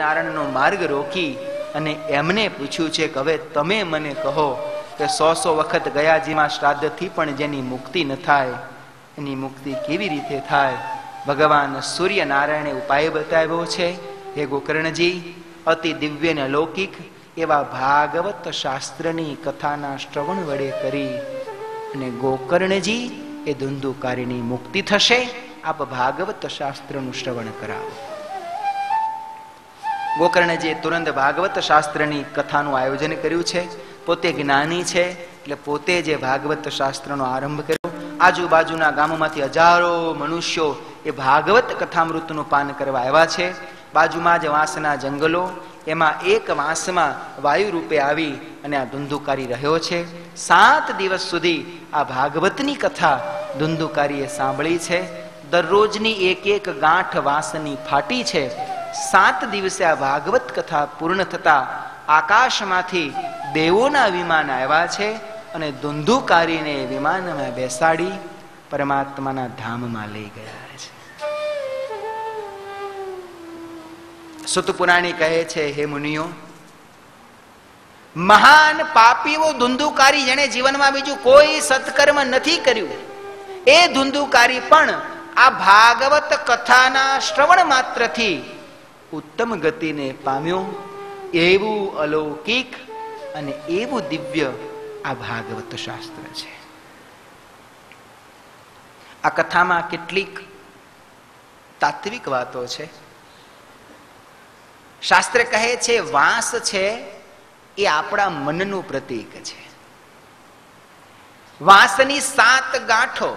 નારાયણનો માર્ગ રોકી અને એમને પૂછ્યું છે કે હવે તમે મને કહો કે 100 વખત ગયાજીમાં શ્રાદ્ધથી પણ જેની મુક્તિ ન થાય એની મુક્તિ કેવી રીતે થાય? ભગવાન સૂર્યનારાયણે ઉપાય બતાવ્યો છે. હે ગોકર્ણજી, અતિ દિવ્ય અને અલૌકિક એવા ભાગવત શાસ્ત્રની કથાના શ્રવણ વડે કરી અને ગોકર્ણજી એ ધુંધુકારીની મુક્તિ થશે. આપ ભાગવત શાસ્ત્રનું શ્રવણ કરાવો. ગોકર્ણજીએ તુરંત ભાગવત શાસ્ત્રની કથાનું આયોજન કર્યું છે. પોતે જ્ઞાની છે એટલે પોતે જે ભાગવત શાસ્ત્રનો આરંભ કર્યો. આજુબાજુના ગામોમાંથી હજારો મનુષ્યો એ ભાગવત કથામૃતનું પાન કરવા આવ્યા છે. બાજુમાં જ વાંસના જંગલો, એમાં એક વાંસમાં વાયુ રૂપે આવી અને આ ધુંધુકારી રહ્યો છે. 7 દિવસ સુધી આ ભાગવતની કથા ધુંધુકારીએ સાંભળી છે. દરરોજની એક ગાંઠ વાંસની ફાટી છે. 7 દિવસે આ ભાગવત કથા પૂર્ણ થતા આકાશમાંથી દેવોના વિમાન આવ્યા છે અને ધુંધુકારીને વિમાનમાં બેસાડી પરમાત્માના ધામમાં લઈ ગયા છે. સુત પુરાણી કહે છે, હે મુનિઓ, મહાન પાપીઓ ધુંધુકારી જેણે જીવનમાં બીજું કોઈ સત્કર્મ નથી કર્યું, એ ધુંધુકારી પણ આ ભાગવત કથાના શ્રવણ માત્રથી ઉત્તમ ગતિને પામ્યો. એવું અલૌકિક અને એવું દિવ્ય આ ભાગવત શાસ્ત્ર છે. આ કથામાં કેટલીક તાત્વિક વાતો છે. શાસ્ત્ર કહે છે વાંસ છે એ આપણા મનનું પ્રતીક છે. વાંસની 7 ગાંઠો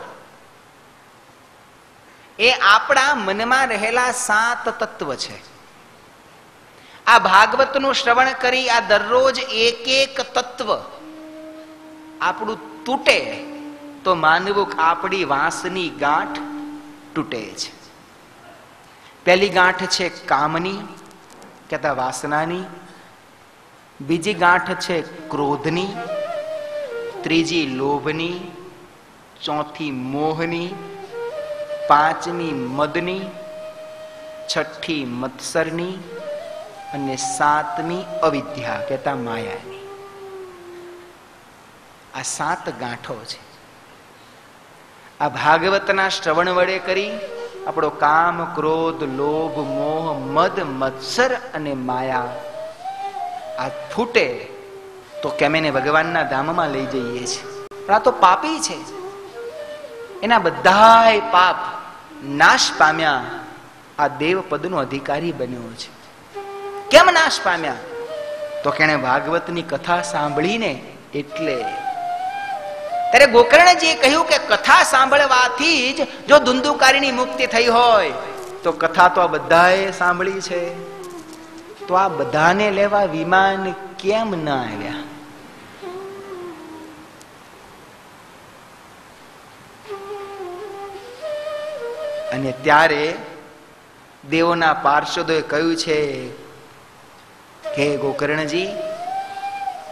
એ આપણા મનમાં રહેલા 7 તત્વ છે. આ ભાગવતનું શ્રવણ કરી આ દરરોજ એક તત્વ આપણું તૂટે તો માનવું આપણી વાંસની ગાંઠ તૂટે છે. પહેલી ગાંઠ છે કામની, કહેતા વાસનાની. બીજી ગાંઠ છે ક્રોધની, ત્રીજી લોભની, ચોથી મોહની, 5મી મદની, 6ઠી મત્સરની અને 7મી અવિદ્યા કહેતા માયાની. આ 7 ગાંઠો છે. આ ભાગવતના શ્રવણ વડે કરી આપણો કામ, ક્રોધ, લોભ, મોહ, મદ, મત્સર અને માયા આ ફૂટે તો કેમ એને ભગવાનના ધામમાં લઈ જઈએ છીએ. પણ આ તો પાપી છે. એના બધાય પાપ નાશ પામ્યા આ દેવ પદનો અધિકારી બન્યો છે. કેમ નાશ પામ્યા? તો કે ભાગવતની કથા સાંભળીને. એટલે ત્યારે ગોકર્ણજીએ કહ્યું કે કથા સાંભળવાથી જ જો ધુંધુકારીની મુક્તિ થઈ હોય તો કથા તો આ બધાએ સાંભળી છે, તો આ બધાને લેવા વિમાન કેમ ન આવ્યા? અને ત્યારે દેવોના પાર્ષદોએ કહ્યું છે કે ગોકર્ણજી,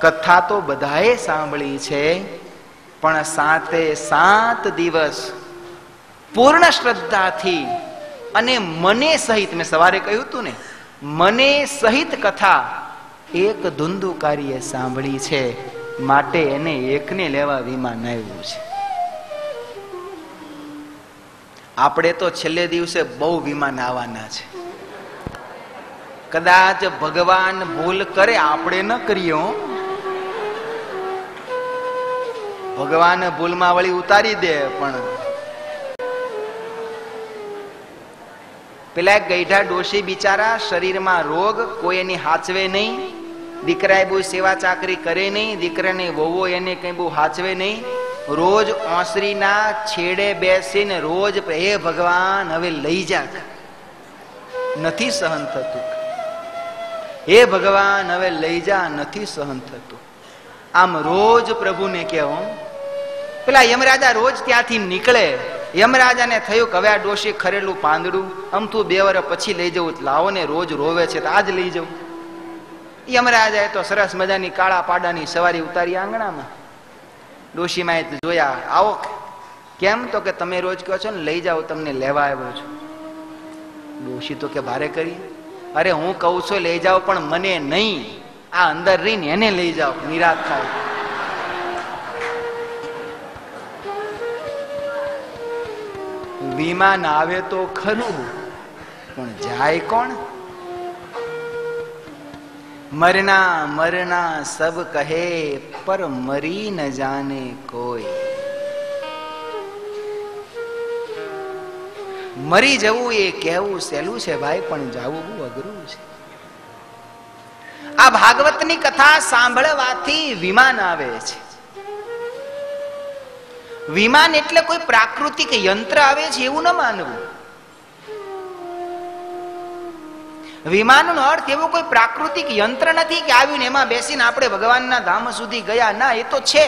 કથા તો બધાએ સાંભળી છે, પણ 7 દિવસ પૂર્ણ શ્રદ્ધાથી અને મને સહિત, મેં સવારે કહ્યું હતું ને, મને સહિત કથા એક ધુંધુકારીએ સાંભળી છે, માટે એને એકને લેવા વિમાન આવ્યું છે. આપણે તો છેલ્લે દિવસે બહુ વિમાન આવવાના છે. કદાચ ભગવાન ભૂલ કરે, આપણે ન કરીએ. ભગવાન ભૂલમાં વળી ઉતારી દે. પણ પેલા ગઈઢા ડોશી બિચારા, શરીરમાં રોગ, કોઈ એની હાચવે નહીં, દીકરાએ બહુ સેવા ચાકરી કરે નહીં, દીકરાને વહુઓ એને કઈ બહુ હાચવે નહીં, રોજ ઓસરીના છેડે બેસીને રોજ, હે ભગવાન હવે લઈ જા, નથી સહન થતું. હે ભગવાન હવે લઈ જા, નથી સહન થતું. આમ રોજ પ્રભુને કહેવું. પેલા યમરાજા રોજ ત્યાંથી નીકળે. યમરાજાને થયું કે હવે આ ડોશી ખરેલું પાંદડું અમથું 2 વર્ષ પછી લઈ જવું, લાવો ને રોજ રોવે છે તો આજ લઈ જવું. યમરાજાએ તો સરસ મજાની કાળા પાડાની સવારી ઉતારી આંગણામાં. ડોશીમાં જોયા, આવો. કેમ? તો કે તમે રોજ કહો છો ને લઈ જાઓ, તમને લેવા આવ્યો છું. ડોશી તો કે ભારે કરી. અરે હું કહું છું લઈ જાઓ, પણ મને નહીં, આ અંદર રહીને એને લઈ જાઓ, નિરાશ થાય. વિમાન આવે તો ખરું, પણ જાય કોણ? મરના મરના સબ કહે, પર મરી ન જાને કોઈ. મરી જવું એ કહેવું સહેલું છે ભાઈ, પણ જવું બહુ અઘરું છે. આ ભાગવતની કથા સાંભળવાથી વિમાન આવે છે. વિમાન એટલે કોઈ પ્રાકૃતિક યંત્ર આવે છે એવું ન માનવું. વિમાનનો અર્થ એવો કોઈ પ્રાકૃતિક યંત્ર નથી કે આવ્યું ને એમાં બેસીને આપણે ભગવાનના ધામ સુધી ગયા. ના, એ તો છે,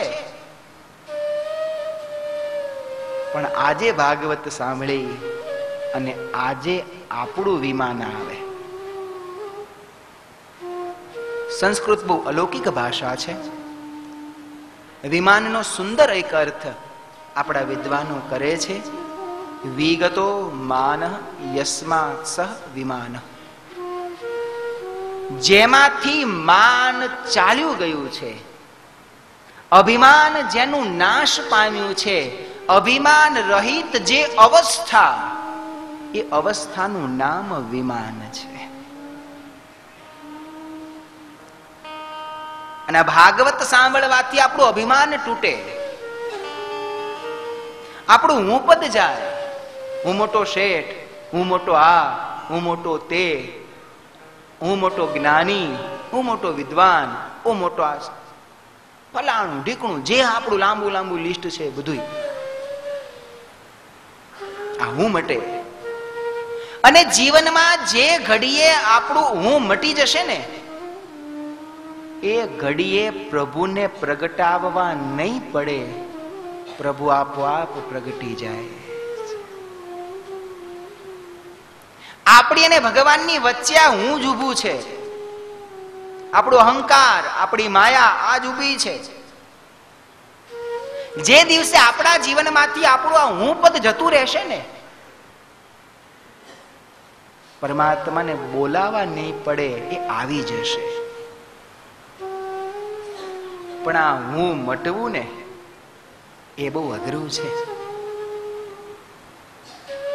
પણ આજે ભાગવત સાંભળી અને આજે આપણું વિમાન આવે. સંસ્કૃત બહુ અલૌકિક ભાષા છે. વિમાનનો સુંદર એક અર્થ આપણા વિદ્વાનો કરે છે. વિગતો માન યસ્માત સહ વિમાન. જેમાંથી માન ચાલ્યું ગયું છે, અભિમાન જેનું નાશ પામ્યું છે, અભિમાન રહિત જે અવસ્થા, એ અવસ્થાનું નામ વિમાન છે. અને ભાગવત સાંભળવાથી આપણું અભિમાન તૂટે, આપણું હું પદ જાય. હું મોટો શેઠ, હું મોટો આ, હું મોટો તે, હું મોટો જ્ઞાની, હું મોટો વિદ્વાન, હું મોટો આ ફલાણું ઢીકણું, જે આપણું લાંબુ લાંબુ લિસ્ટ છે બધું આ હું મટે. અને જીવનમાં જે ઘડીએ આપણું હું મટી જશે ને, એ ઘડીએ પ્રભુને પ્રગટાવવા નહીં પડે, પ્રભુ આપોઆપ પ્રગટી જાય. આપણી અને ભગવાનની વચ્ચે આ હું જ ઊભું છે. આપણો અહંકાર, આપણી માયા આ જ ઊભી છે. જે દિવસે આપણા જીવનમાંથી આપણું આ હું પદ જતું રહેશે ને, પરમાત્માને બોલાવા નહીં પડે, એ આવી જશે. પણ આ હું મટવું ને, એ બહુ અઘરું છે.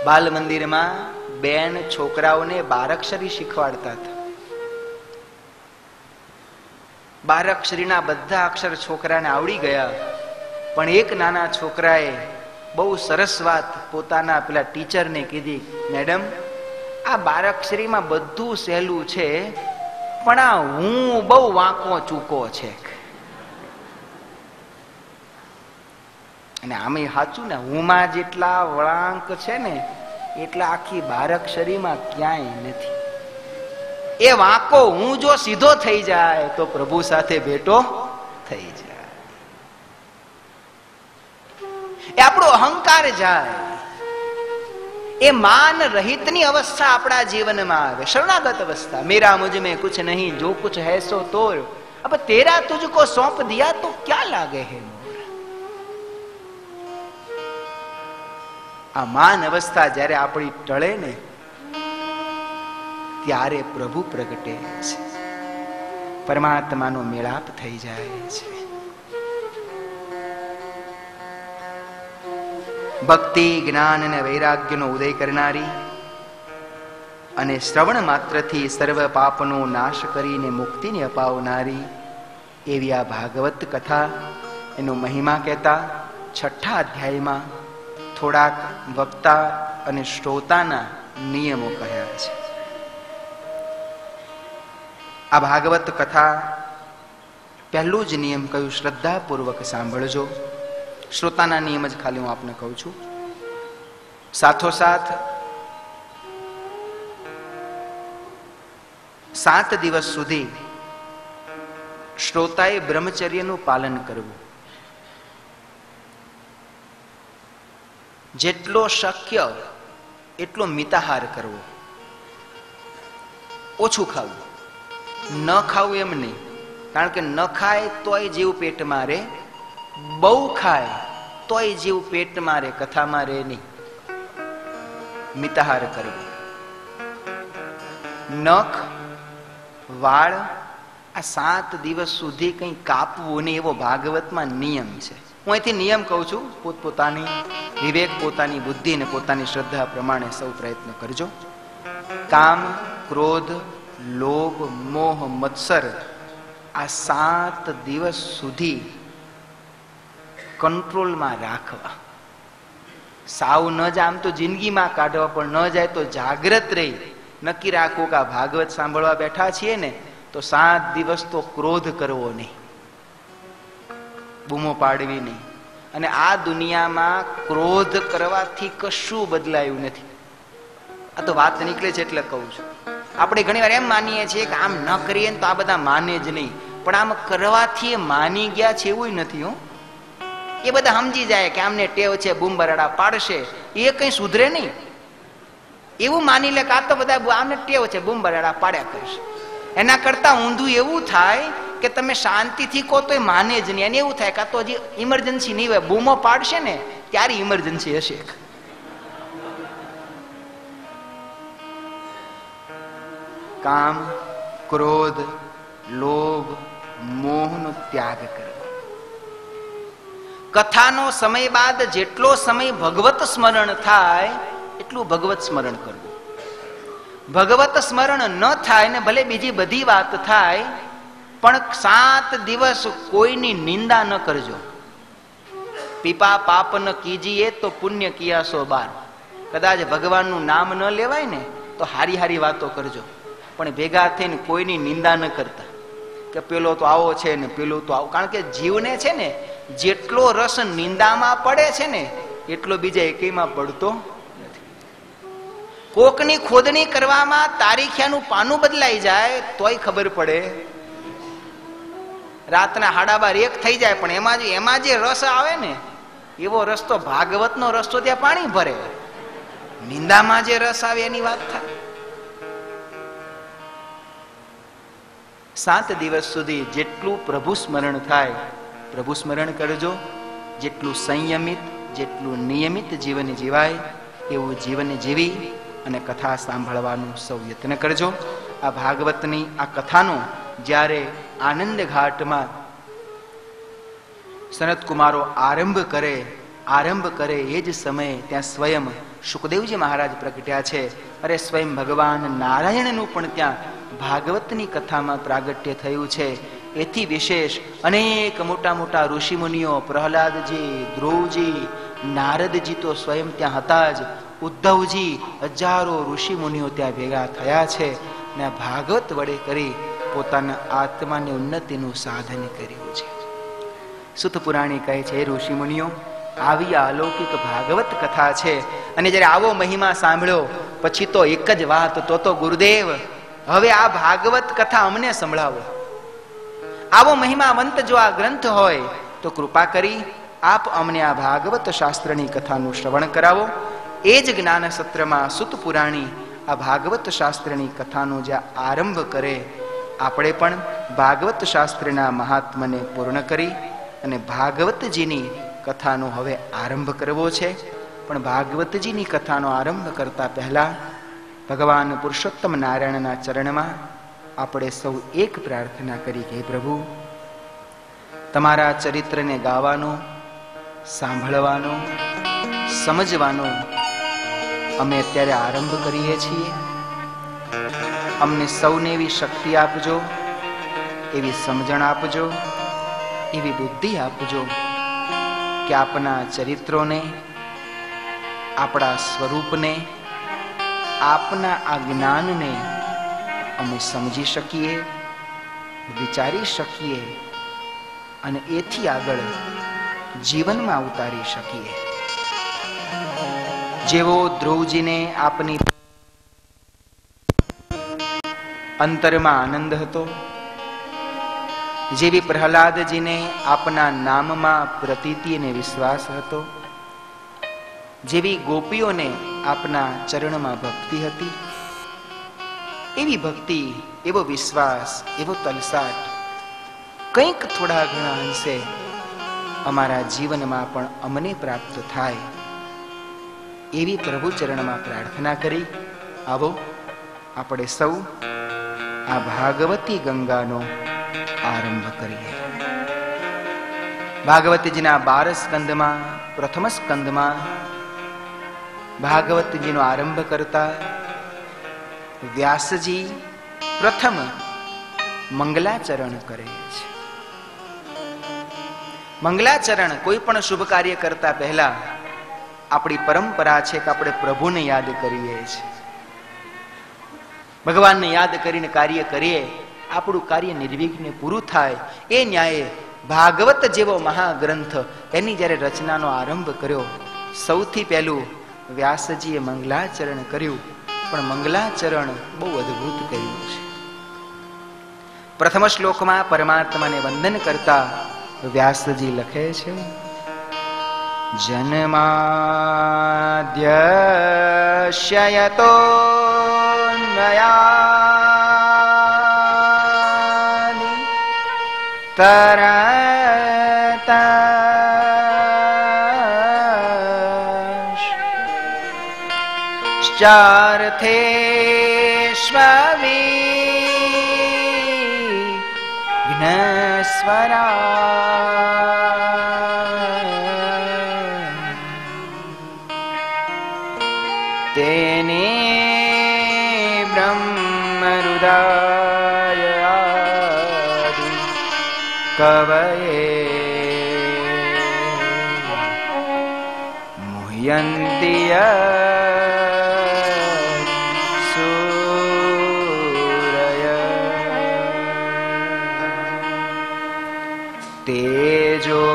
બાલ મંદિરમાં બેન છોકરાઓને બારાક્ષરી શીખવાડતા હતા. બારાક્ષરીના બધા અક્ષર છોકરાને આવડી ગયા, પણ એક નાના છોકરાએ બહુ સરસ વાત પોતાના પેલા ટીચરને કીધી, મેડમ આ બારાક્ષરીમાં બધું સહેલું છે, પણ આ હું બહુ વાંકો ચૂકો છે. અને આમે સાચું ને, હુંમાં જેટલા વળાંક છે ને એટલા આખી બારાક્ષરીમાં ક્યાંય નથી. એ વાંકો હું જો સીધો થઈ જાય તો પ્રભુ સાથે ભેટો થઈ જાય. એ આપણો અહંકાર જાય, એ માન રહિતની અવસ્થા આપણા જીવનમાં આવે, શરણાગત અવસ્થા. મેરા મુझ में कुछ नहीं, जो कुछ है सो तोर, अब तेरा तुझको सौंप दिया तो क्या लागे है मोर. આ માન અવસ્થા જ્યારે આપણી ટળે ને, ત્યારે પ્રભુ પ્રગટે છે, પરમાત્માનો મેળાપ થઈ જાય છે. ભક્તિ, જ્ઞાન અને વૈરાગ્યનો ઉદય કરનારી અને શ્રવણ માત્રથી સર્વ પાપનો નાશ કરીને મુક્તિને અપાવનારી એવી આ ભાગવત કથા, એનો મહિમા કહેતા 6ઠા અધ્યાયમાં થોડાક વક્તા અને શ્રોતાના નિયમો કહ્યા છે. આ ભાગવત કથા પહેલું જ નિયમ કહ્યું, શ્રદ્ધાપૂર્વક સાંભળજો. શ્રોતાના નિયમ જ ખાલી હું આપને કહું છું. સાથોસાથ 7 દિવસ સુધી શ્રોતાએ બ્રહ્મચર્યનું પાલન કરવું. જેટલો શક્ય એટલો મિતાહાર કરવો, ઓછું ખાવું. ન ખાવું એમ નહીં, કારણ કે ન ખાય તોય જીવ પેટમાં રહે, બહુ ખાય તોય જીવ પેટમાં રહે, કથામાં રહે નહીં. મિતાહાર કરવો. નખ, વાળ આ 7 દિવસ સુધી કંઈ કાપવું નહીં એવો ભાગવતમાં નિયમ છે. હું અહીંથી નિયમ કહું છું, પોતપોતાની વિવેક, પોતાની બુદ્ધિ અને પોતાની શ્રદ્ધા પ્રમાણે સૌ પ્રયત્ન કરજો. કામ, ક્રોધ, લોભ, મોહ, મત્સર આ 7 દિવસ સુધી કંટ્રોલમાં રાખવા. સાવ ન જાય આમ તો જિંદગીમાં કાઢવા, પણ ન જાય તો જાગ્રત રહી નક્કી રાખવું કે આ ભાગવત સાંભળવા બેઠા છીએ ને તો 7 દિવસ તો ક્રોધ કરવો નહીં, બૂમો પાડવી નહીં. અને આ દુનિયામાં ક્રોધ કરવાથી કશું બદલાયું નથી. આ તો વાત નીકળે છે એટલે કહું છું. આપણે ઘણી વાર એમ માનીએ છીએ કે આમ ન કરીએ તો આ બધા માને જ નહીં, પણ આમ કરવાથી એ માની ગયા છે એવું નથી. એ બધા સમજી જાય કે આમને ટેવ છે, બૂમ બરાડા પાડશે, એ કઈ સુધરે નહીં એવું માની લે કે આ તો બધા આમને ટેવ છે, બૂમ બરાડા પાડ્યા કરશે. એના કરતા ઊંધું એવું થાય કે તમે શાંતિથી કહો તો માને જ નહીં. અને એવું થાય કે આ તો હજી ઇમરજન્સી નહીં હોય, બૂમો પાડશે ને ત્યારે ઇમરજન્સી હશે. કામ, ક્રોધ, લોભ, મોહનો ત્યાગ કરવો. કથાનો સમય બાદ જેટલો સમય ભગવત સ્મરણ થાય એટલું ભગવત સ્મરણ કરવું. ભગવત સ્મરણ ન થાય ને ભલે બીજી બધી વાત થાય, પણ 7 દિવસ કોઈની નિંદા ન કરજો. પીપા પાપ ન કીજીએ તો પુણ્ય કિયા 112. કદાચ ભગવાનનું નામ ન લેવાય ને તો હારી હારી વાતો કરજો, પણ ભેગા થઈને કોઈની નિંદા ન કરતા કે પેલો તો આવો છે ને પેલો તો આવો. કારણ કે જીવને છે ને જેટલો રસ નિંદામાં પડે છે ને એટલો બીજા એકેયમાં પડતો નથી. કોકની ખોદણી કરવામાં તારીખિયાનું પાનું બદલાઈ જાય તોય ખબર પડે. રાતના 1:30 થઈ જાય, પણ એમાં જે રસ આવે ને એવો રસ તો ભાગવતનો રસ તો ત્યાં પાણી ભરે. નિંદામાં જે રસ આવે એની વાત થાય. 7 દિવસ સુધી જેટલું પ્રભુ સ્મરણ થાય પ્રભુ સ્મરણ કરજો. જેટલું સંયમિત, જેટલું નિયમિત જીવન જીવાય એવું જીવન જીવી અને કથા સાંભળવાનું સૌ યત્ન કરજો. આ ભાગવતની આ કથાનો જ્યારે આનંદ ઘાટમાં સનત કુમારો આરંભ કરે એ જ સમયે ત્યાં સ્વયં સુખદેવજી મહારાજ પ્રગટ્યા છે. અરે સ્વયં ભગવાન નારાયણનું પણ ત્યાં ભાગવતની કથામાં પ્રાગટ્ય થયું છે. એથી વિશેષ અનેક મોટા મોટા ઋષિ મુનિઓ, પ્રહલાદજી, ધ્રુવજી, નારદજી તો સ્વયં ત્યાં હતા જ. ઉદ્ધવજી, હજારો ઋષિ મુનિઓ ત્યાં ભેગા થયા છે ને ભાગવત વડે કરી પોતાના આત્માની ઉન્નતિનું સાધન કર્યું છે. સુત પુરાણી કહે છે, ઋષિ મુનિઓ આવી અલૌકિક ભાગવત કથા છે અને જ્યારે આવો મહિમા સાંભળ્યો પછી તો એક જ વાત, તો ગુરુદેવ હવે આ ભાગવત કથા અમને સંભળાવો. આવો મહિમાવંત જો આ ગ્રંથ હોય તો કૃપા કરી આપ અમને આ ભાગવત શાસ્ત્રની કથાનું શ્રવણ કરાવો. એ જ જ્ઞાન સત્રમાં સુત પુરાણી આ ભાગવત શાસ્ત્રની કથાનો જ્યાં આરંભ કરે, આપણે પણ ભાગવત શાસ્ત્રના મહાત્મને પૂર્ણ કરી અને ભાગવતજીની કથાનો હવે આરંભ કરવો છે. પણ ભાગવતજીની કથાનો આરંભ કરતા પહેલા ભગવાન પુરુષોત્તમ નારાયણના ચરણમાં આપણે સૌ એક પ્રાર્થના કરી કે પ્રભુ, તમારા ચરિત્રને ગાવાનો, સાંભળવાનો, સમજવાનો અમે અત્યારે આરંભ કરીએ છીએ. અમને સૌને એવી શક્તિ આપજો, એવી સમજણ આપજો, એવી બુદ્ધિ આપજો કે આપના ચરિત્રોને, આપણા સ્વરૂપને, આપના આ જ્ઞાનને અમે સમજી શકીએ, વિચારી શકીએ અને એથી આગળ જીવનમાં ઉતારી શકીએ. જેવો ધ્રુવજીને આપની અંતરમાં આનંદ હતો, જેવી પ્રહલાદજીને આપના નામમાં પ્રતીતિ અને વિશ્વાસ હતો, જેવી ગોપીઓને આપના ચરણમાં ભક્તિ હતી, એવી ભક્તિ, એવો વિશ્વાસ, એવો તલસાટ કંઈક થોડા ઘણા અંશે અમારા જીવનમાં પણ અમને પ્રાપ્ત થાય એવી પ્રભુ ચરણમાં પ્રાર્થના કરી. આવો આપણે સૌ આ ભાગવતી ગંગાનો આરંભ કરીએ. ભાગવતજીના 12 સ્કંદમાં પ્રથમ સ્કંદમાં ભાગવતજીનો આરંભ કરતા વ્યાસજી પ્રથમ મંગલાચરણ કરે છે. મંગલાચરણ કોઈ પણ શુભ કાર્ય કરતા પહેલા આપણી પરંપરા છે કે આપણે પ્રભુને યાદ કરીએ છીએ. ભગવાનને યાદ કરીને કાર્ય કરીએ, આપણું કાર્ય નિર્વિઘ્ને પૂરું થાય. એ ન્યાયે ભાગવત જેવો મહાગ્રંથ એની જ્યારે રચનાનો આરંભ કર્યો, સૌથી પહેલું વ્યાસજીએ મંગલાચરણ કર્યું. પણ મંગલાચરણ બહુ અદ્ભુત કર્યું છે. પ્રથમ શ્લોકમાં પરમાત્માને વંદન કરતા વ્યાસજી લખે છે, જન્માદ્યસ્ય યતોન્મયાદિ તરતશ્ચાર્થેષ્વવિઘ્નસ્વરા તેને બ્રહ્મહૃદયાદિ કવયે મુહ્યન્તિ સૂરય તેજોવારિમૃદામ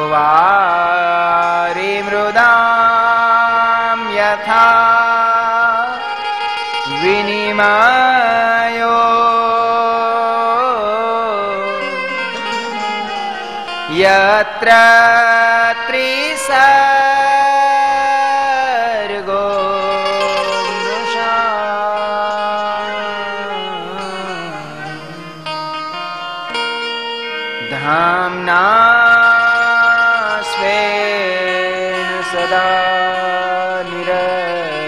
યથા વિનિમયો યત્ર ત્રિસર્ગો મૃષા ધામ્ના સ્વેન સદા નિરસ્તઃ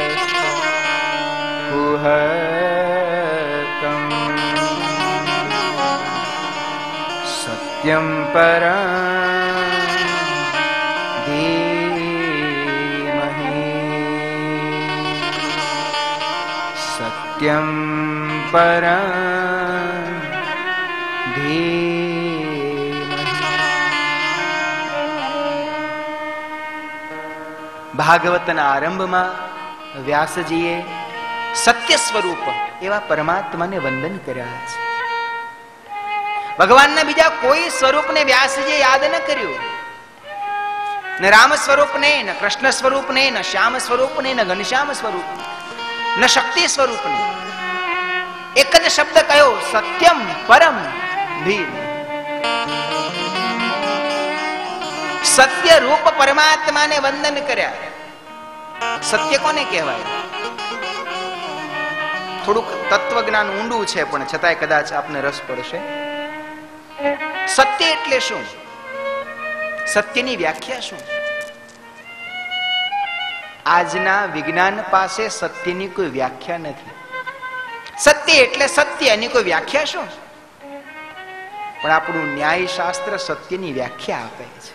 સત્યમ પરમ ધીમહિ સત્યમ પરમ ધીમહિ. ભાગવતના આરંભમાં વ્યાસજીએ સત્ય સ્વરૂપ એવા પરમાત્માને વંદન કર્યા છે. ભગવાનના બીજા કોઈ સ્વરૂપને વ્યાસજીએ યાદ ન કર્યું. ન રામ સ્વરૂપને, ન કૃષ્ણ સ્વરૂપને, ન શ્યામ સ્વરૂપને, ન ઘનશ્યામ સ્વરૂપને, ન શક્તિ સ્વરૂપને. એક જ શબ્દ કયો, સત્યમ પરમ ધીમ. સત્ય રૂપ પરમાત્માને વંદન કર્યા. સત્ય કોને કહેવાય? થોડુંક તત્વજ્ઞાન ઊંડું છે, પણ છતાંય કદાચ આપને રસ પડશે. સત્ય એટલે શું? સત્યની વ્યાખ્યા શું? આજના વિજ્ઞાન પાસે સત્યની કોઈ વ્યાખ્યા નથી. સત્ય એટલે સત્ય, એની કોઈ વ્યાખ્યા શું? પણ આપણું ન્યાયશાસ્ત્ર સત્યની વ્યાખ્યા આપે છે.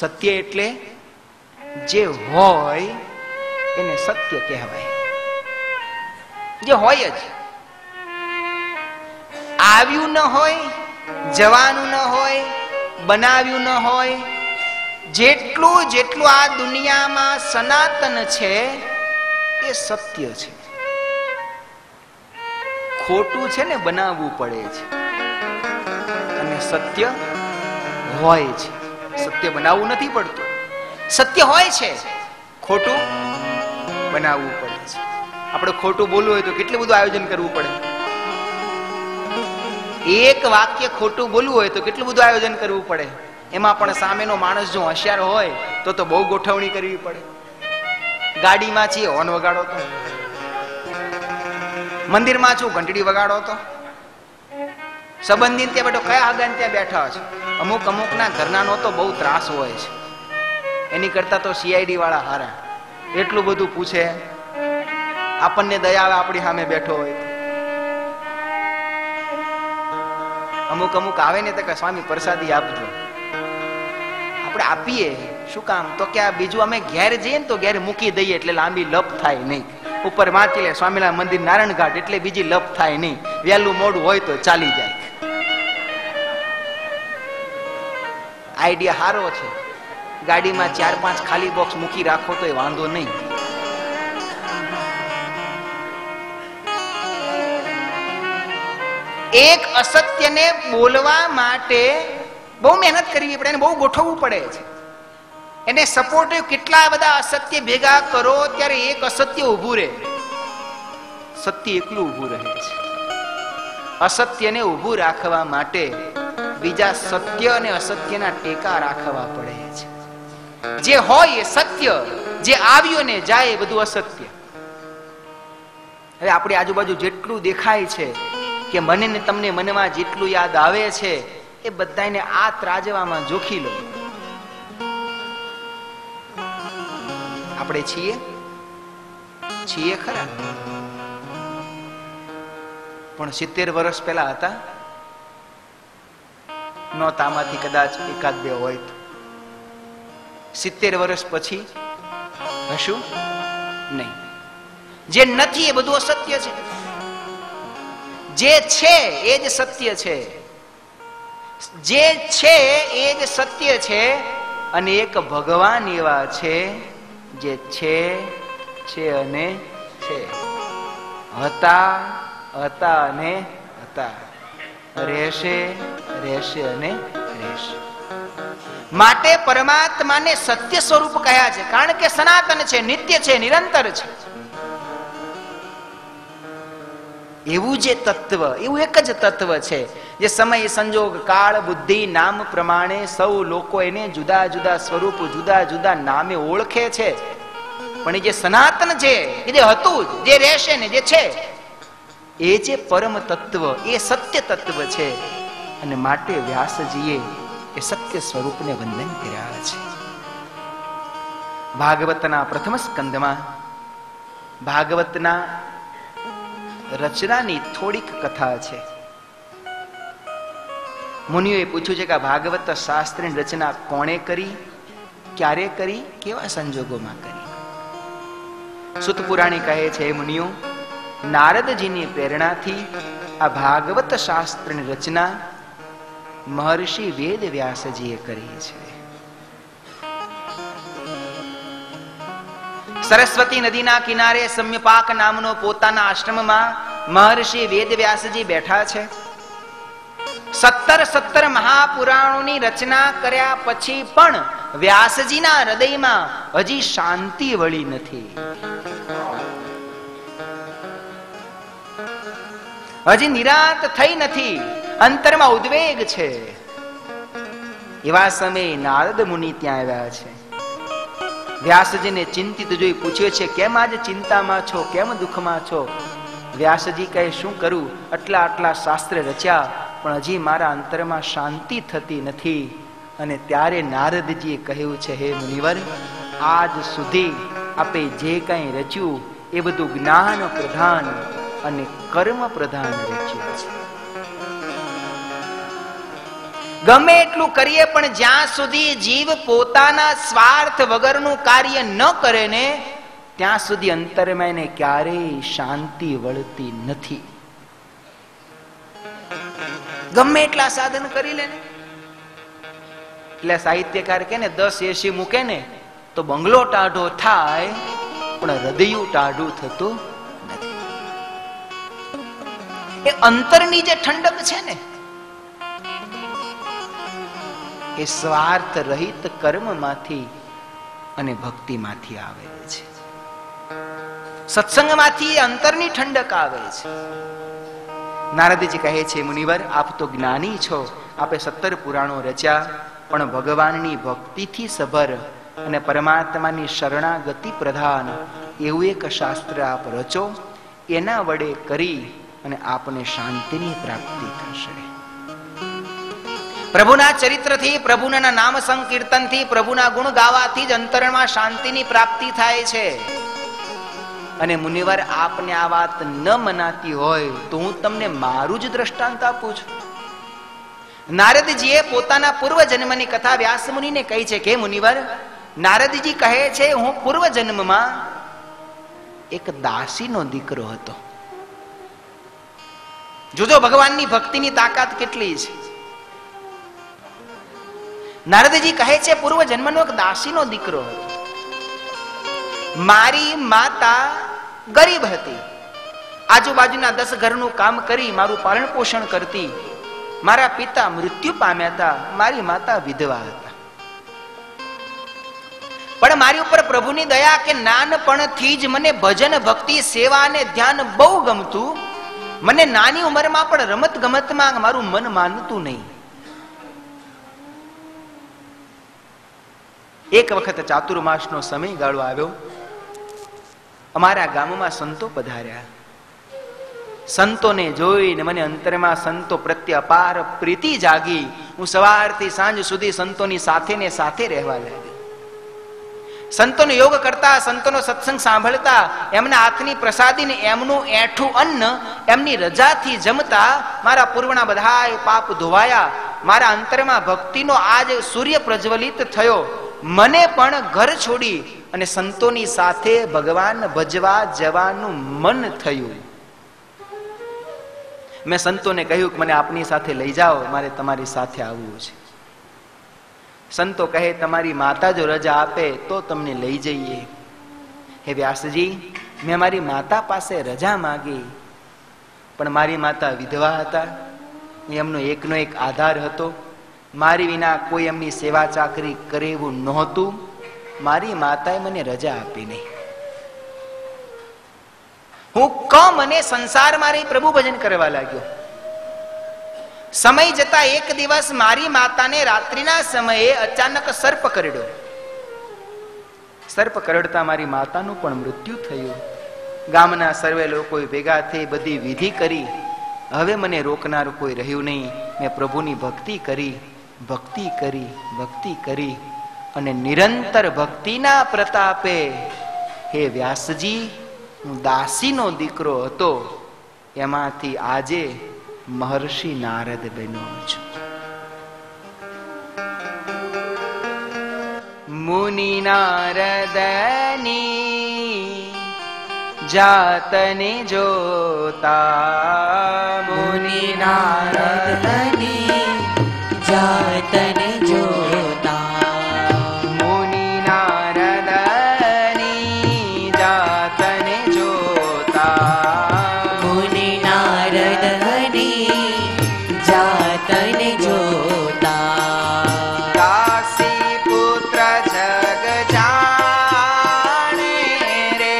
સત્ય એટલે જે હોય એને સત્ય કહેવાય. જે હોય જ, આવ્યું ન હોય, જવાનું ન હોય, બનાવ્યું ન હોય, જેટલું જેટલું આ દુનિયામાં સનાતન છે એ સત્ય છે. ખોટું છે ને બનાવવું પડે છે, અને સત્ય હોય છે. સત્ય બનાવવું નથી પડતું. સત્ય હોય છે, ખોટું બનાવવું પડે છે. આપણે ખોટું બોલવું હોય તો કેટલું બધું આયોજન કરવું પડે. એક વાક્ય ખોટું બોલવું હોય તો કેટલું બધું આયોજન કરવું પડે. એમાં પણ સામેનો માણસ જો હોશિયાર હોય તો બહુ ગોઠવણી કરવી પડે. ગાડીમાં છીએ, હોર્ન વગાડો તો. મંદિરમાં છું, ઘંટડી વગાડો તો. સંબંધી ત્યાં બેઠો, કયા આગળ ત્યાં બેઠા છે. અમુક અમુકના ઘરના નો તો બહુ ત્રાસ હોય છે. એની કરતા તો CID વાળા હારા. એટલું બધું પૂછે, આપણને દયા આવે આપણી સામે બેઠો હોય. અમુક અમુક આવે ને તો કે સ્વામી પ્રસાદી આપજો. આપણે આપીએ શું કામ? તો કે આ બીજું અમે ઘેર જઈએ ને તો ઘેર મૂકી દઈએ એટલે લાંબી લપ થાય નહીં. ઉપર વાંચી લે સ્વામિનારાયણ મંદિર નારાયણ ઘાટ એટલે બીજી લપ થાય નહીં. વહેલું મોડું હોય તો ચાલી જાય. આઈડિયા સારો છે. ગાડીમાં 4-5 ખાલી બોક્સ મૂકી રાખો તો એ વાંધો નહીં. એક અસત્યને બોલવા માટે બહુ મહેનત કરવી પડે, બહુ ગોઠવવું પડે છે. એને સપોર્ટિવ કેટલા બધા અસત્ય ભેગા કરો ત્યારે એક અસત્ય ઊભું રહે. સત્ય એકલું ઊભું રહે છે. અસત્યને ઊભું રાખવા માટે બીજા સત્ય અને અસત્યના ટેકા રાખવા પડે છે. જે હોય એ સત્ય, જે આવ્યું ને જાય એ બધું અસત્ય. હવે આપણી આજુબાજુ જેટલું દેખાય છે કે મને ને તમને મનમાં જેટલું યાદ આવે છે એ બધાને આ ત્રાજવામાં જોખી લો. આપણે છીએ ખરા, પણ 70 વર્ષ પહેલા હતા નોતામાંથી કદાચ એકાદ બે હોય તો. 70 વર્ષ પછી હશું નહીં. જે નથી એ બધું અસત્ય છે. જે છે એ જ સત્ય છે. જે છે એ જ સત્ય છે. અને એક ભગવાન એવા છે જે છે અને છે, હતા અને હતા, રહેશે અને રહેશે. માટે પરમાત્માને સત્ય સ્વરૂપ કહ્યા છે, કારણ કે સનાતન છે, નિત્ય છે, નિરંતર છે. એવું જે તત્વ, એવું એક જ તત્વ છે જે સમય સંજોગ કાળ બુદ્ધિ નામ પ્રમાણે સૌ લોકો એને જુદા જુદા સ્વરૂપ જુદા જુદા નામે ઓળખે છે. પણ એ જે સનાતન છે, એ જે હતું, જે રહેશે ને જે છે, એ જે પરમ તત્વ, એ સત્ય તત્વ છે. અને માટે વ્યાસજીએ એ સત્ય સ્વરૂપને વંદન કર્યા છે. ભાગવતના પ્રથમ સ્કંદમાં ભાગવતના રચનાની થોડીક કથા છે. મુનિઓએ પૂછ્યું છે કે આ ભાગવત શાસ્ત્રની રચના કોણે કરી, ક્યારે કરી, કેવા સંજોગોમાં કરી? સુત પુરાણી કહે છે, મુનિઓ, નારદજીની પ્રેરણાથી આ ભાગવત શાસ્ત્રની રચના મહર્ષિ વેદ વ્યાસજીએ કરી છે. સરસ્વતી નદીના કિનારે સમ્યપાક નામનો પોતાના આશ્રમમાં મહર્ષિ વેદ વ્યાસજી બેઠા છે. 17 મહાપુરાણોની રચના કર્યા પછી પણ વ્યાસજીના હૃદયમાં હજી શાંતિ વળી નથી. હજી નિરાંત થઈ નથી. અંતરમાં ઉદ્વેગ છે. એવા સમયે નારદ મુનિ ત્યાં આવ્યા છે. વ્યાસજીને ચિંતિત જોઈ પૂછ્યો છે, કેમ આજે ચિંતામાં છો, કેમ દુઃખમાં છો? વ્યાસજી કહે, શું કરું, આટલા શાસ્ત્ર રચ્યા પણ હજી મારા અંતરમાં શાંતિ થતી નથી. અને ત્યારે નારદજીએ કહ્યું છે, હે મુનિવર, આજ સુધી આપે જે કંઈ રચ્યું એ બધું જ્ઞાન પ્રધાન અને કર્મ પ્રધાન રચ્યું છે. ગમે એટલું કરીએ પણ જ્યાં સુધી જીવ પોતાના સ્વાર્થ વગરનું કાર્ય ન કરે ને ત્યાં સુધી અંતરમાં એને ક્યારેય શાંતિ વળતી નથી. ગમે એટલા સાધન કરી લે ને, એટલે સાહિત્યકાર કે ને 10 AC મૂકે ને તો બંગલો ટાઢો થાય પણ હૃદય ટાઢું થતું નથી. એ અંતરની જે ઠંડક છે ને એ સ્વાર્થ રહિત કર્મમાંથી અને ભક્તિમાંથી આવે છે. સત્સંગમાંથી અંતરની ઠંડક આવે છે. નારદજી કહે છે, મુનિવર, આપ તો જ્ઞાની છો, આપે 17 પુરાણો રચ્યા, પણ ભગવાનની ભક્તિથી સભર અને પરમાત્માની શરણાગતિ પ્રધાન એવું એક શાસ્ત્ર આપ રચો. એના વડે કરી અને આપને શાંતિની પ્રાપ્તિ થશે. પ્રભુના ચરિત્રથી, પ્રભુના નામ સંકીર્તનથી, પ્રભુના ગુણ ગાવાથી જ અંતરમાં શાંતિની પ્રાપ્તિ થાય છે. અને મુનિવર આપને આ વાત ન મનાતી હોય તો હું તમને મારું જ દ્રષ્ટાંત આપું છું. નારદજીએ પોતાના પૂર્વ જન્મની કથા વ્યાસ મુનિને કહી છે કે મુનિવર, નારદજી કહે છે હું પૂર્વ જન્મમાં એક દાસીનો દીકરો હતો. જોજો ભગવાનની ભક્તિની તાકાત કેટલી છે. નારદજી કહે છે પૂર્વ જન્મનો એક દાસીનો દીકરો હતો. મારી માતા ગરીબ હતી, આજુબાજુના 10 ઘરનું કામ કરી મારું પાલન પોષણ કરતી. મારા પિતા મૃત્યુ પામ્યા હતા, મારી માતા વિધવા હતા. પણ મારી ઉપર પ્રભુની દયા કે નાનપણથી જ મને ભજન ભક્તિ સેવા અને ધ્યાન બહુ ગમતું. મને નાની ઉંમરમાં પણ રમત ગમતમાં મારું મન માનતું નહીં. એક વખત ચાતુર્માસનો સમયગાળો આવ્યો. અમારા ગામમાં સંતો પધાર્યા. સંતોને જોઈને મને અંતરમાં સંતો પ્રત્યે અપાર પ્રીતિ જાગી. હું સવારથી સાંજ સુધી સંતોની સાથે ને સાથે રહેવા લાગ્યો. સંતોનો યોગ કરતા, સંતોનો સત્સંગ સાંભળતા, એમના હાથની પ્રસાદીને એમનું એઠું અન્ન એમની રજાથી જમતા મારા પૂર્વના બધાય પાપ ધોવાયા. મારા અંતરમાં ભક્તિનો આજ સૂર્ય પ્રજ્વલિત થયો. મને પણ ઘર છોડી અને સંતોની સાથે ભગવાન ભજવા જવાનું મન થયું. મેં સંતોને કહ્યું કે મને આપની સાથે લઈ જાઓ, મારે તમારી સાથે આવવું છે. સંતો કહે તમારી માતા જો રજા આપે તો તમને લઈ જઈએ. હે વ્યાસજી, મેં મારી માતા પાસે રજા માંગી, પણ મારી માતા વિધવા હતા. એમનો એકનો એક આધાર હતો. મારી વિના કોઈ એમની સેવા ચાકરી કરે એવું નહોતું. મારી માતાએ મને રજા આપી નહીં. હું કમ અને સંસારમાં રહી પ્રભુ ભજન કરવા લાગ્યો. સમય જતા એક દિવસ મારી માતાને રાત્રિના સમયે અચાનક સર્પ કરડ્યો. સર્પ કરડતા મારી માતાનું પણ મૃત્યુ થયું. ગામના સર્વે લોકો ભેગા થઈ બધી વિધિ કરી. હવે મને રોકનાર કોઈ રહ્યું નહીં. મેં પ્રભુની ભક્તિ કરી, ભક્તિ કરી, ભક્તિ કરી અને નિરંતર ભક્તિના પ્રતાપે હે વ્યાસજી, હું દાસીનો દીકરો હતો, એમાંથી આજે મહર્ષિ નારદ બન્યો છું. મુનિ નારદની જાતને જોતા, મુનિ નારદની જાતને જોતા, મુનિ નારદની જાતને જોતા, મુનિ નારદની જાતને જોતા, દાસી પુત્ર જગ જાણે રે,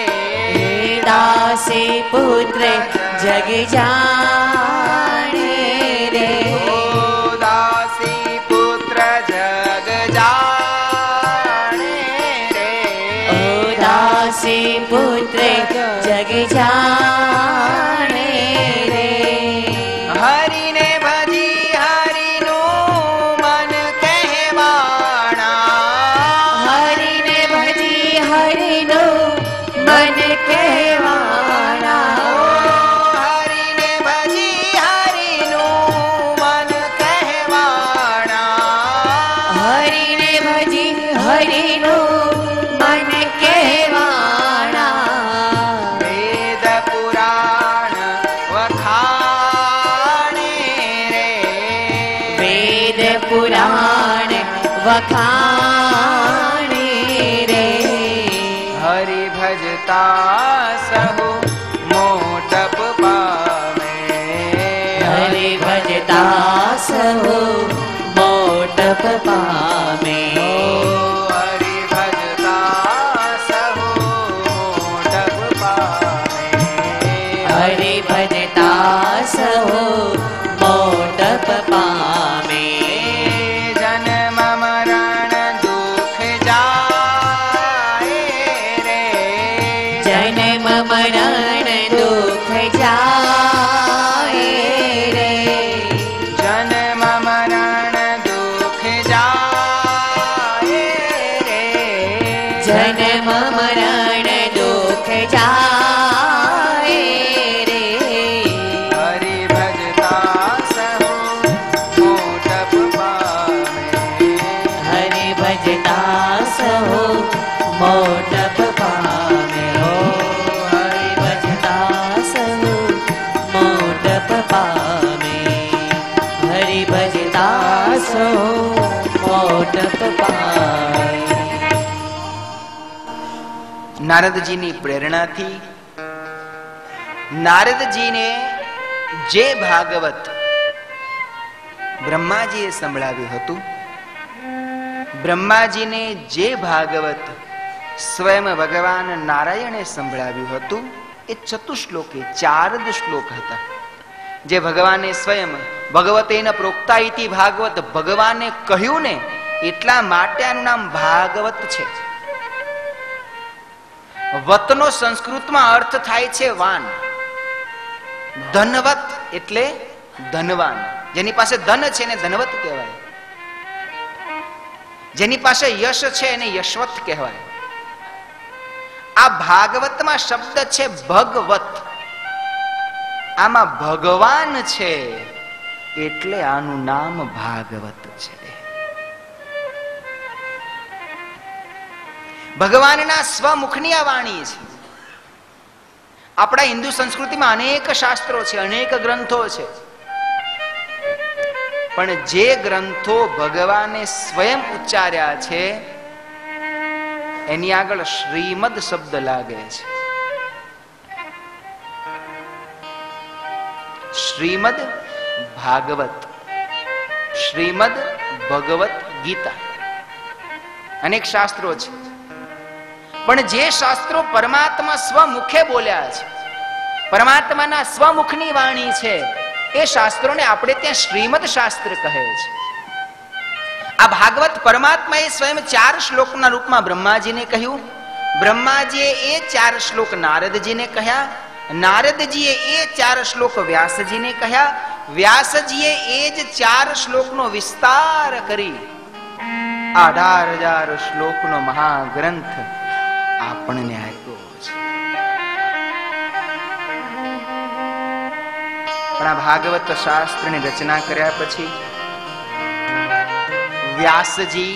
દાસી પુત્ર જગ જાણે રે, દાસી પુત્ર જગ જાણે રે, દાસી પુત્ર જગ જાણે રે, હરિને ભજી હરિનું મન કહેવાણા, હરિને ભજી હરિનું મન કહેવાણા, હરિને ભજી હરિનું મન કહેવાણા, હરિને ભજી હરિનું મન કહેવાણા, વેદ પુરાણ વખાણે રે, વેદ પુરાણ વખાણે રે, હરિ ભજતા સહુ મોટપ પામે, હરિ ભજતા સહુ મોટપ પામે, હરિ ભજતા સહુ મોટપ પામે, હરિ ભજતા સહુ મોટપ પામે, જન્મ મરણ દુઃખ જાય રે, જન્મ મરણ દુઃખ જાય રે, જન્મ મરણ દુઃખ જાય सो मोटप पाए। નારદજીની પ્રેરણાથી નારદજીને જે ભાગવત બ્રહ્માજીએ સંભળાવ્યું હતું, બ્રહ્માજીને જે ભાગવત સ્વયં ભગવાન નારાયણે સંભળાવ્યું હતું, એ ચતુશ્લોકે 4 જ શ્લોક હતા, જે ભગવાને સ્વયં ભગવતેન પ્રોક્તા ઇતિ ભાગવત ભગવાને કહ્યું ને, એટલા માટે આનું નામ ભાગવત છે. વતનો સંસ્કૃતમાં અર્થ થાય છે વાન. ધનવત એટલે ધનવાન. જેની પાસે ધન છે એને ધનવત કહેવાય, જેની પાસે યશ છે એને યશવત કહેવાય. આ ભાગવતમાં શબ્દ છે ભગવત, આમાં ભગવાન છે એટલે આનું નામ ભાગવત છે. ભગવાનના સ્વમુખની આ વાણી છે. આપણા હિન્દુ સંસ્કૃતિમાં અનેક શાસ્ત્રો છે, અનેક ગ્રંથો છે, પણ જે ગ્રંથો ભગવાને સ્વયં ઉચ્ચાર્યા છે એની આગળ શ્રીમદ શબ્દ લાગે છે. શ્રીમદ ભાગવત, શ્રીમદ ભગવત ગીતા, અનેક શાસ્ત્રો છે, પણ જે શાસ્ત્રો પરમાત્મા સ્વમુખે બોલ્યા છે, પરમાત્માના સ્વમુખની વાણી છે, એ શાસ્ત્રોને આપણે ત્યાં શ્રીમદ શાસ્ત્ર કહે છે. આ ભાગવત પરમાત્માએ સ્વયં 4 શ્લોકના રૂપમાં બ્રહ્માજીને કહ્યું, બ્રહ્માજીએ એ 4 શ્લોક નારદજીને કહ્યા, નારદજીએ એ 4 શ્લોક વ્યાસજીને કહ્યા, વ્યાસજીએ એ જ 4 શ્લોકનો વિસ્તાર કરી 18,000 શ્લોકનો મહાગ્રંથ આપણને આપ્યો છે. પણ આ ભાગવત શાસ્ત્રની રચના કર્યા પછી વ્યાસજી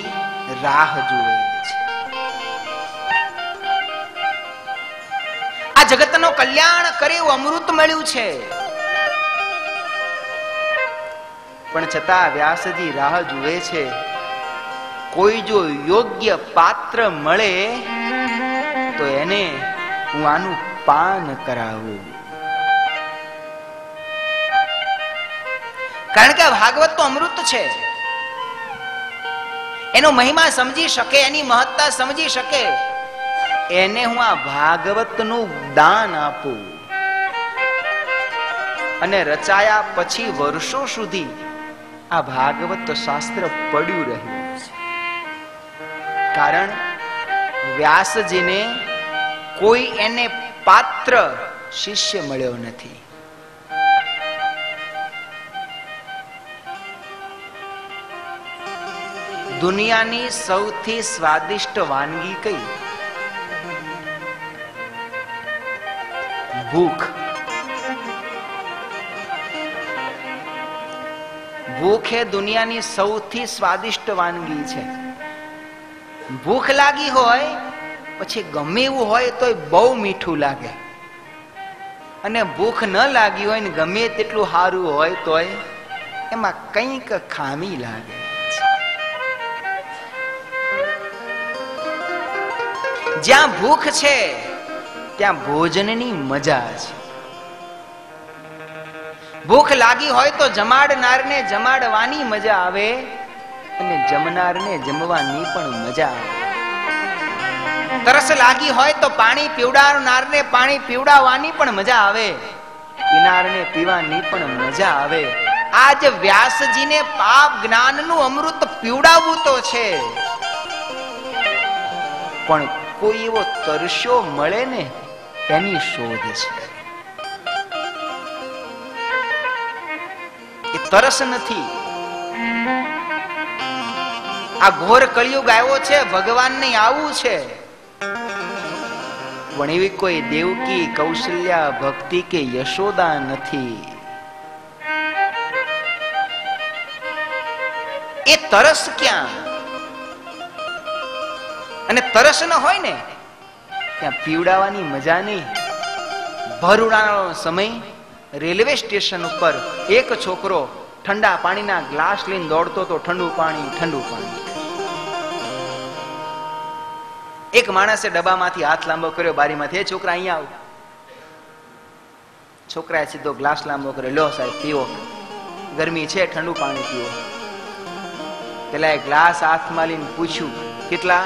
રાહ જુએ છે. આ જગતનો કલ્યાણ કરે એવું અમૃત મળ્યું છે, પણ છતાં વ્યાસજી રાહ જુએ છે, કોઈ જો યોગ્ય પાત્ર મળે તો એને હું આનું પાન કરાવું. કારણ કે ભાગવત તો અમૃત છે, એનો મહિમા સમજી શકે, એની મહત્તા સમજી શકે, એને હું આ ભાગવતનું દાન આપું. અને રચાયા પછી વર્ષો સુધી આ ભાગવત શાસ્ત્ર પડ્યું રહ્યું છે. કારણ વ્યાસજીને કોઈ એને પાત્ર શિષ્ય મળ્યો નથી. દુનિયાની સૌથી સ્વાદિષ્ટ વાનગી કઈ? ભૂખ. ભૂખ એ દુનિયાની સૌથી સ્વાદિષ્ટ વાનગી છે. ભૂખ લાગી હોય પછી ગમે એવું હોય તો બહુ મીઠું લાગે, અને ભૂખ ન લાગી હોય ને ગમે તેટલું સારું હોય તો એમાં કંઈક ખામી લાગે. જ્યાં ભૂખ છે ત્યાં ભોજનની મજા છે. ભૂખ લાગી હોય તો જમાડનારને જમાડવાની મજા આવે અને જમનારને જમવાની પણ મજા આવે. તરસ લાગી હોય તો પાણી પીવડાવનારને પાણી પીવડાવવાની પણ મજા આવે, પીનારને પીવાની પણ મજા આવે. આજ વ્યાસજીને પાપ જ્ઞાનનું અમૃત પીવડાવવું તો છે, પણ કોઈ એવો તરસ્યો મળે ને એની શોધ છે. એ તરસ નથી. આ ઘોર કળિયુગ આવ્યો છે, ભગવાનને આવું છે, પણ એવી કોઈ દેવકી, કૌશલ્યા, ભક્તિ કે યશોદા નથી. એ તરસ ક્યાં? અને તરસ ન હોય ને ત્યાં પીવડાવવાની મજા નહીં. ભર ઉનાળાનો સમય, રેલવે સ્ટેશન ઉપર એક છોકરો ઠંડા પાણીના ગ્લાસ લઈને દોડતો તો, ઠંડુ પાણી ઠંડુ પાણી. એક માણસે ડબ્બામાંથી હાથ લાંબો કર્યો બારીમાંથી, એ છોકરા અહીંયા આવ. છોકરાએ સીધો ગ્લાસ લાંબો કર્યો, લો સાહેબ પીવો, ગરમી છે ઠંડુ પાણી પીવો. પેલા એ ગ્લાસ હાથમાં લઈને પૂછ્યું, કેટલા?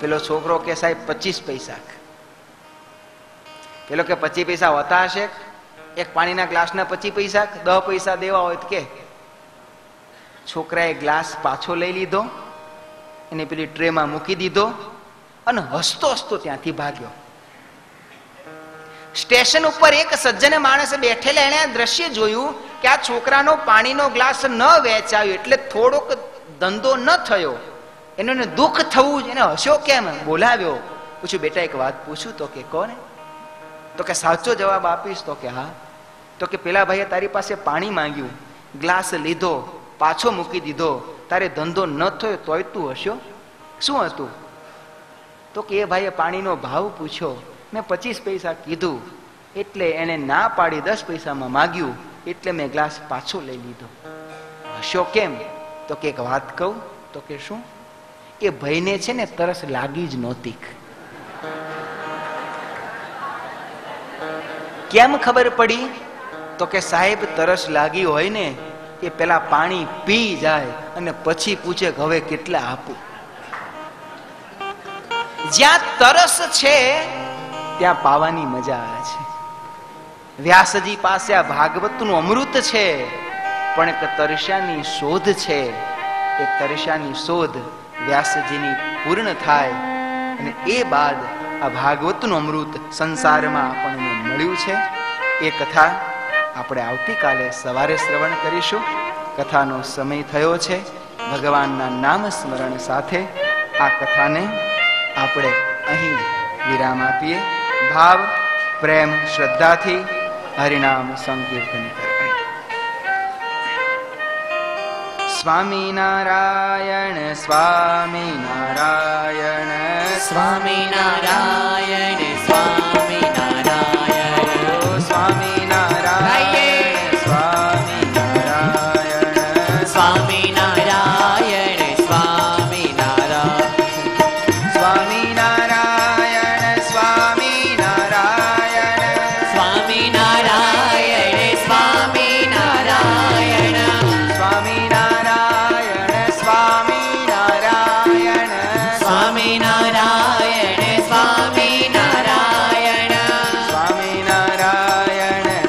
પેલો છોકરો કે સાહેબ 25 પૈસા. પેલો કે 25 પૈસા હોતા હશે? એક પાણીના ગ્લાસના 25 પૈસા, 10 પૈસા દેવા હોય તો કે. છોકરાએ ગ્લાસ પાછો લઈ લીધો, એને પેલી ટ્રેમાં મૂકી દીધો અને હસતો હસતો ત્યાંથી ભાગ્યો. સ્ટેશન ઉપર એક સજ્જન માણસે બેઠેલા, એને આ દ્રશ્ય જોયું કે આ છોકરાનો પાણીનો ગ્લાસ ન વેચાયો એટલે થોડોક ધંધો ન થયો. એને દુઃખ થવું, એને હસ્યો કેમ? બોલાવ્યો, પૂછ્યું બેટા એક વાત પૂછું? તો કે કોને? તો કે સાચો જવાબ આપીશ? તો કે હા. તો કે પેલા ભાઈએ તારી પાસે પાણી માંગ્યું, ગ્લાસ લીધો, પાછો મૂકી દીધો, તારે ધંધો ન થયો તોય તું હસ્યો? શું હતું? તો કે એ ભાઈએ પાણીનો ભાવ પૂછ્યો, મેં 25 પૈસા કીધું એટલે એને ના પાડી 10 પૈસામાં માંગ્યું એટલે મેં ગ્લાસ પાછો લઈ લીધો. હસ્યો કેમ? તો કે એક વાત કહું? તો કે શું? એ ભાઈને છે ને તરસ લાગી જ નહોતી. કેમ ખબર પડી? તો કે સાહેબ તરસ લાગી હોય ને એ પેલા પાણી પી જાય અને પછી પૂછે કે હવે કેટલા આપું. જ્યાં તરસ છે ત્યાં પાવાની મજા આવે છે. વ્યાસજી પાસે આ ભાગવતનું અમૃત છે, પણ એક તરસ્યાની શોધ છે. એ તરસ્યાની શોધ વ્યાસજીની પૂર્ણ થાય અને એ બાદ આ ભાગવતનું અમૃત સંસારમાં આપણને મળ્યું છે. એ કથા આપણે આવતીકાલે સવારે શ્રવણ કરીશું. કથાનો સમય થયો છે. ભગવાનના નામ સ્મરણ સાથે આ કથાને આપણે અહીં વિરામ આપીએ. ભાવ, પ્રેમ, શ્રદ્ધાથી હરિનામ સંકીર્તન કરીએ. સ્વામિનારાયણ સ્વામિનારાયણ સ્વામિનારાયણ સ્વામિનારાયણ સ્વામિનારાયણ સ્વામિનારાયણ સ્વામિનારાયણ સ્વામિનારાયણ સ્વામિનારાયણ સ્વામિનારાયણ સ્વામિનારાયણ સ્વામિનારાયણ સ્વામિનારાયણ સ્વામિનારાયણ સ્વામિનારાયણ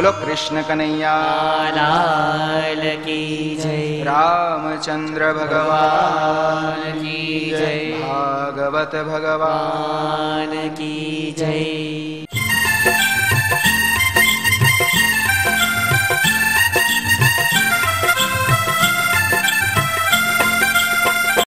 बोलो कृष्ण कन्हैया लाल की जय। रामचंद्र भगवान की जय। भागवत भगवान की जय।